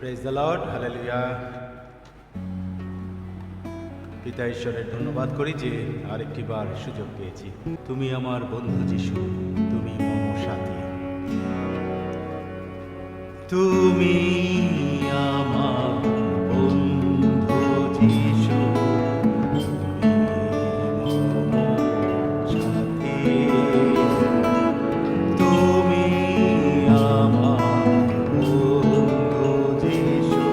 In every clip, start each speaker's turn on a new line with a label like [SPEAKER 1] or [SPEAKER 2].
[SPEAKER 1] Praise the Lord, hallelujah. পিতা ঈশ্বরের ধন্যবাদ করি যে আরেকটি বার সুযোগ পেয়েছি। তুমি আমার বন্ধু যিশু, তুমি মম সাথী, তুমি আমার বন্ধু যিশু, তুমি আমার বন্ধু যিশু,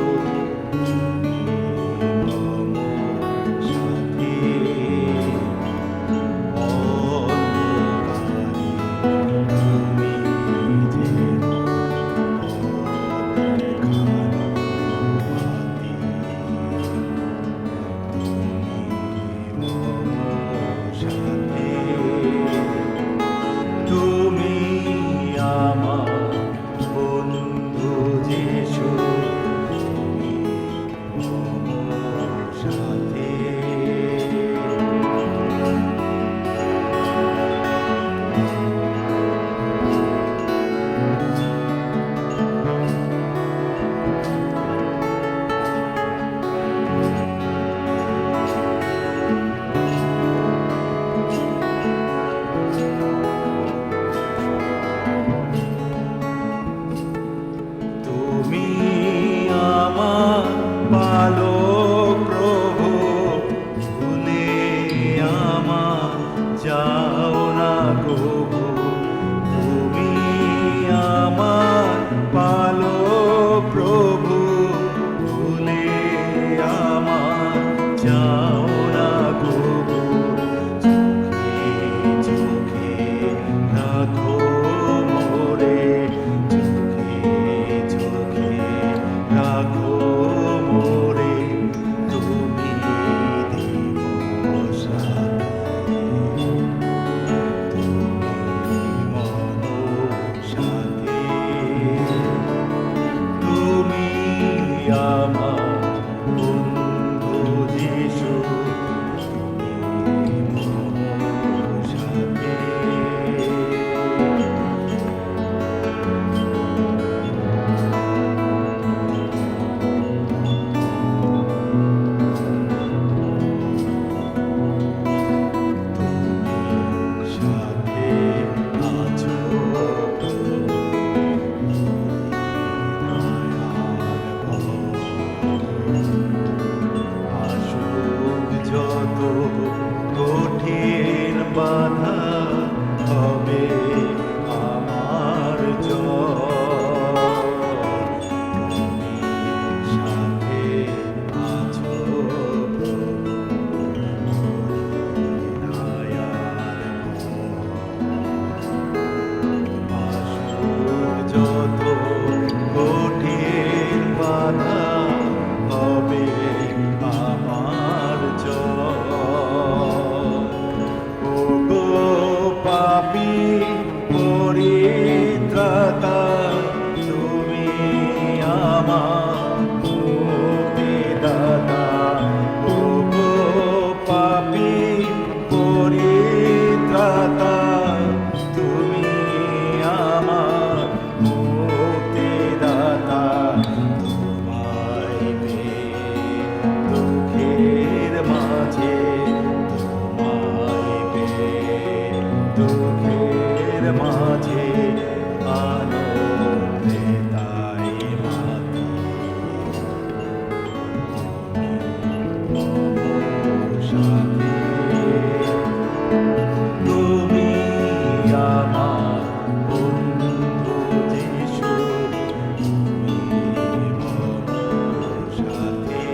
[SPEAKER 1] মম সাথী, অন্ধকারে তুমি যে তুমি আমার বন্ধু যিশু, তুমি মম সাথী। তুমি আমার পালক প্রভু, ভুলে আমার যাও না কভু। তুমি আমার পালক প্রভু, ভুলে আমার যাও না কভু। চোখে চোখে রাখো মোরে, রাখো মোরে, তুমি দিবস রাতে, তুমি মম সাথী, তুমি আমার বন্ধু যিশু, তুমি মম সাথী। যত কঠিন বাধা হবে আমার জয়, তুমি সাথে আছো যত কঠিন বাধা হবে আমার ওগো পাপী পরিত্রাতা, তুমি আমার মুক্তিদাতা। ওগো পাপী পরিত্রাতা, তুমি আমার মুক্তিদাতা। তোমায় পেয়ে দুঃখের মাঝে, তোমায় পেয়ে দুঃখের মাঝে আনন্দে তাই মাতি, তুমি মম সাথী, তুমি আমার বন্ধু যিশু, তুমি মম সাথী,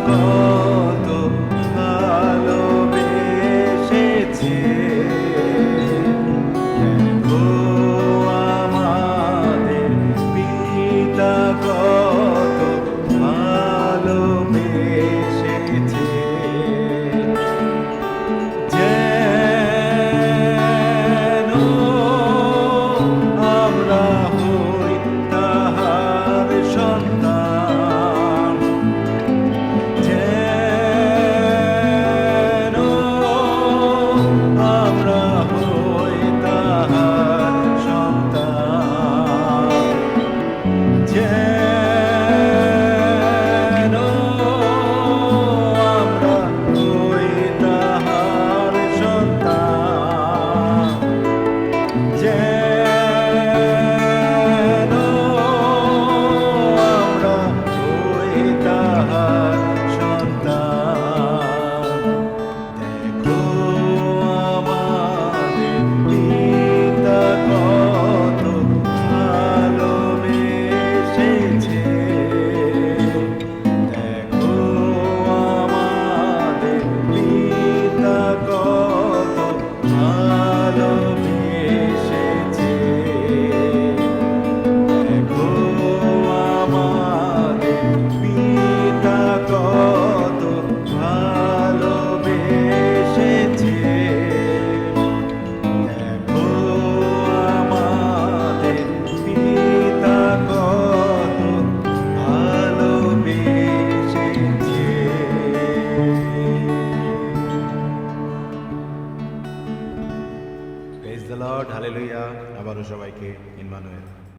[SPEAKER 1] কত ভালোবেসেছে। দেখো আমাদের পিতা কত ভালোবেসেছে। যেন আমরা হই তাহার সন্তান, যেন আমরা হই তাহার সন্তান, যেন আমরা হই তাহার সন্তান, যেন আমরা হই তাহার সন্তান। দেখো আমাদের পিতা কত ভালোবেসেছে। দেখো আমাদের পিতা কত ভালোবেসেছে। দেখো আমাদের পিতা কত ভালোবেসেছে। দেখো আমাদের পিতা কত ভালোবেসেছে। Praise the Lord, hallelujah. আবারও সবাইকে ইম্মানুয়েল।